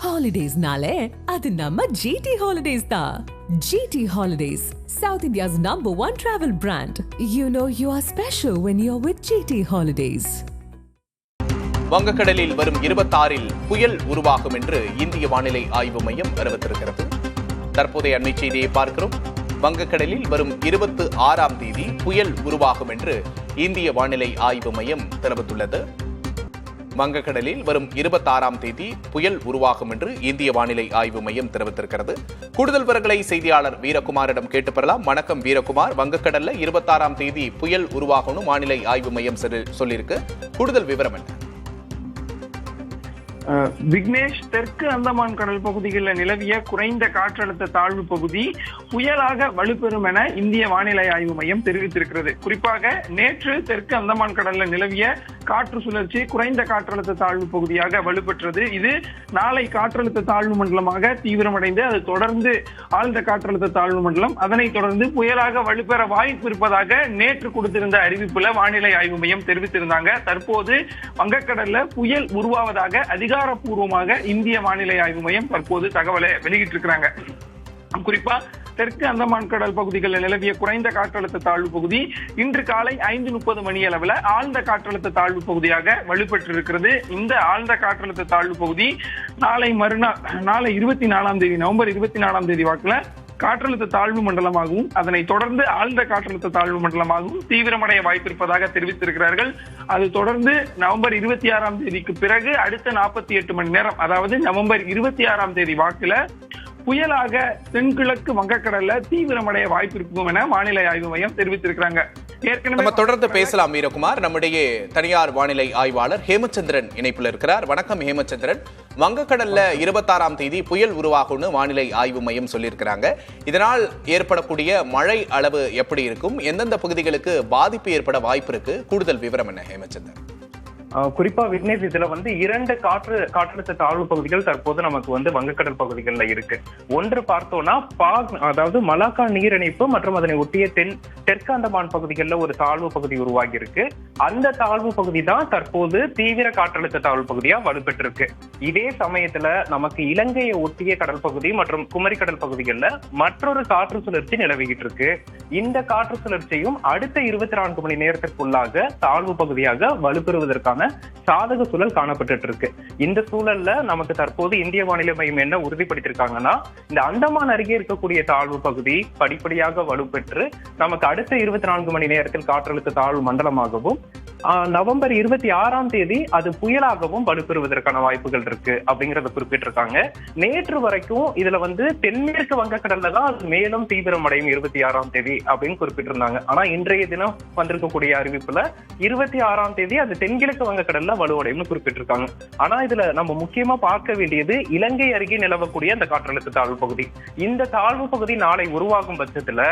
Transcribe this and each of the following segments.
Holidays-nale, adu namma GT Holidays da. GT Holidays, South India's #1 travel brand. You know you are special when you're with GT Holidays. வங்கக்கடலில் வரும் 26இல் புயல் உருவாகும் என்று இந்திய வானிலை ஆய்வு மையம் அறிவித்திருக்கிறது. தற்போதைய அண்மை செய்தியை பார்க்கிறோம். வங்கக்கடலில் வரும் 26ஆம் தேதி புயல் உருவாகும் என்று இந்திய வானிலை ஆய்வு மையம் தெரிவித்துள்ளது. வங்கக்கடலில் வரும் 26ஆம் தேதி புயல் உருவாகும் என்று இந்திய வானிலை ஆய்வு மையம் தெரிவித்திருக்கிறது. கூடுதல் விவரங்களை செய்தியாளர் வீரகுமாரிடம் கேட்டு பெறலாம். வணக்கம் வீரகுமார். வங்கக்கடல்ல 26ஆம் தேதி புயல் உருவாகும்னு வானிலை ஆய்வு மையம் சொல்லியிருக்கு. கூடுதல் விவரம் என்ன? விக்னேஷ், தெற்கு அந்தமான் கடல் பகுதிகளில் நிலவிய குறைந்த காற்றழுத்த தாழ்வு பகுதி புயலாக வலுப்பெறும் என இந்திய வானிலை ஆய்வு மையம் தெரிவித்திருக்கிறது. குறிப்பாக நேற்று தெற்கு அந்தமான் கடல்ல நிலவிய காற்று சுழற்சி குறைந்த காற்றழுத்த தாழ்வு பகுதியாக வலுப்பெற்றது. இது நாளை காற்றழுத்த தாழ்வு மண்டலமாக தீவிரமடைந்து அது தொடர்ந்து ஆழ்ந்த காற்றழுத்த தாழ்வு மண்டலம், அதனைத் தொடர்ந்து புயலாக வலுப்பெற வாய்ப்பு இருப்பதாக நேற்று கொடுத்திருந்த அறிவிப்புல வானிலை ஆய்வு மையம் தெரிவித்திருந்தாங்க. தற்போது வங்கக்கடல்ல புயல் உருவாவதாக அதிகாரப்பூர்வமாக இந்திய வானிலை ஆய்வு மையம் தற்போது தகவலை வெளியிட்டிருக்கிறாங்க. குறிப்பா தெற்கு அந்தமான் கடல் பகுதிகளில் நிலவிய குறைந்த காற்றழுத்த தாழ்வு பகுதி இன்று காலை 5:30 மணி அளவில் ஆழ்ந்த காற்றழுத்த தாழ்வு பகுதியாக வலுப்பெற்றிருக்கிறது. இந்த ஆழ்ந்த காற்றழுத்த தாழ்வு பகுதி நாளை மறுநாள், நாளை 24ஆம் தேதி, நவம்பர் 24ஆம் தேதி வாக்குல காற்றழுத்த தாழ்வு மண்டலமாகவும் அதனைத் தொடர்ந்து ஆழ்ந்த காற்றழுத்த தாழ்வு மண்டலமாகவும் தீவிரமடைய வாய்ப்பிருப்பதாக தெரிவித்திருக்கிறார்கள். அது தொடர்ந்து நவம்பர் 26ஆம் தேதிக்கு பிறகு அடுத்த 48 மணி நேரம், அதாவது நவம்பர் 26ஆம் தேதி வாக்குல புயலாக தென்கிழக்கு வங்கக்கடல்ல தீவிரமடைய வாய்ப்பு இருக்கும் என வானிலை ஆய்வு மையம் தெரிவித்திருக்கிறாங்க. ஏற்கனவே தொடர்ந்து பேசலாம் வீரகுமார். நம்முடைய தனியார் வானிலை ஆய்வாளர் ஹேமச்சந்திரன் இணைப்பில் இருக்கிறார். வணக்கம் ஹேமச்சந்திரன். வங்கக்கடல்ல 26ஆம் தேதி புயல் உருவாகும்னு வானிலை ஆய்வு மையம் சொல்லியிருக்கிறாங்க. இதனால் ஏற்படக்கூடிய மழை அளவு எப்படி இருக்கும்? எந்தெந்த பகுதிகளுக்கு பாதிப்பு ஏற்பட வாய்ப்பு இருக்கு? கூடுதல் விவரம் என்ன ஹேமச்சந்திரன்? குறிப்பா விக்னேஷ், இதுல 2 காற்றழுத்த தாழ்வு பகுதிகள் தற்போது நமக்கு வங்கக்கடல் பகுதிகளில் இருக்கு. ஒன்று பார்த்தோம்னா அதாவது மலாக்கா நீரிணைப்பு மற்றும் அதனை ஒட்டிய தெற்கு அந்தமான் பகுதிகளில் ஒரு தாழ்வு பகுதி உருவாகி இருக்கு. அந்த தாழ்வு பகுதி தான் தற்போது தீவிர காற்றழுத்த தாழ்வு பகுதியா வலுப்பெற்றிருக்கு. இதே சமயத்துல நமக்கு இலங்கையை ஒட்டிய கடல் பகுதி மற்றும் குமரி கடல் பகுதிகளில் மற்றொரு காற்று சுழற்சி நிலவிக்கிட்டு இருக்கு. இந்த காற்று சுழற்சியும் அடுத்த 24 மணி நேரத்திற்குள்ளாக தாழ்வு பகுதியாக வலுப்பெறுவதற்கான சாதக சூழல் காணப்பட்டு இருக்கு. இந்த சூழல்ல நமக்கு தற்போது இந்திய வானிலை மையம் என்ன உறுதிப்படுத்திருக்காங்கன்னா, இந்த அந்தமான் அருகே இருக்கக்கூடிய தாழ்வு பகுதி படிப்படியாக வலுப்பெற்று நமக்கு அடுத்த 24 மணி நேரத்தில் காற்றழுத்த தாழ்வு மண்டலமாகவும் நவம்பர் 26ஆம் தேதி அது புயலாகவும் வலுப்பெறுவதற்கான வாய்ப்புகள் இருக்கு அப்படிங்கறத குறிப்பிட்டிருக்காங்க. நேற்று வரைக்கும் இதுல தென்மேற்கு வங்கக்கடல்ல தான் அது மேலும் தீவிரமடையும் 26ஆம் தேதி அப்படின்னு குறிப்பிட்டிருந்தாங்க. ஆனா இன்றைய தினம் வந்திருக்கக்கூடிய அறிவிப்புல 26ஆம் தேதி அது தென்கிழக்கு வங்கக்கடல்ல வலுவடையும் குறிப்பிட்டிருக்காங்க. ஆனா இதுல நம்ம முக்கியமா பார்க்க வேண்டியது இலங்கை அருகே நிலவக்கூடிய அந்த காற்றழுத்த தாழ்வு பகுதி. இந்த தாழ்வு பகுதி நாளை உருவாகும் பட்சத்துல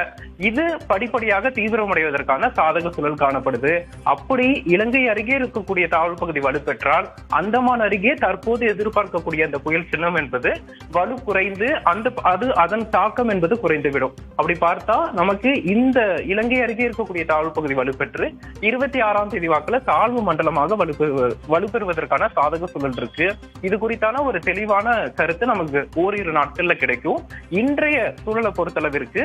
இது படிப்படியாக தீவிரமடைவதற்கான சாதக சூழல் காணப்படுது. அப்படி இலங்கை அருகே இருக்கக்கூடிய தாழ்வு பகுதி வலுப்பெற்றால் அந்தமான் அருகே தற்போது எதிர்பார்க்கக்கூடிய அந்த புயல் சின்னம் என்பது வலு குறைந்து அதன் தாக்கம் என்பது குறைந்துவிடும். அப்படி பார்த்தா நமக்கு இந்த இலங்கை அருகே இருக்கக்கூடிய தாழ்வு பகுதி வலுப்பெற்று 26ஆம் தேதி வாக்குல தாழ்வு மண்டலமாக வலுப்பெறுவதற்கான சாதக சூழல் இருக்கு. இது குறித்தான ஒரு தெளிவான கருத்து நமக்கு ஓரிரு நாட்கள்ல கிடைக்கும். இன்றைய சூழலை பொறுத்தளவிற்கு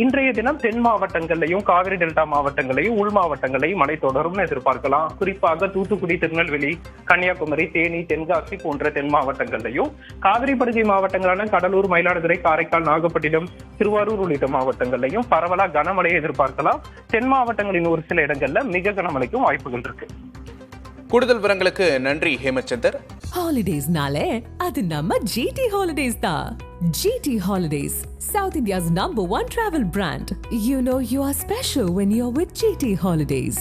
இன்றைய தினம் தென் மாவட்டங்களையும் காவிரி டெல்டா மாவட்டங்களையும் உள் மாவட்டங்களையும் மழை தொடரும் எதிர்பார்க்கலாம். குறிப்பாக தூத்துக்குடி, திருநெல்வேலி, கன்னியாகுமரி, தேனி, தென்காசி போன்ற தென் மாவட்டங்களையும் காவிரி படுகை மாவட்டங்களான கடலூர், மயிலாடுதுறை, காரைக்கால், நாகப்பட்டினம், திருவாரூர் உள்ளிட்ட மாவட்டங்களையும் பரவலா கனமழையை எதிர்பார்க்கலாம். தென் மாவட்டங்களின் ஒரு சில இடங்கள்ல மிக கனமழைக்கும் வாய்ப்புகள் இருக்கு. கூடுதல் விவரங்களுக்கு நன்றி Hemachandar. Holidays-nale, adu namma GT Holidays da. GT Holidays, South India's #1 travel brand. You know you are special when you're with GT Holidays.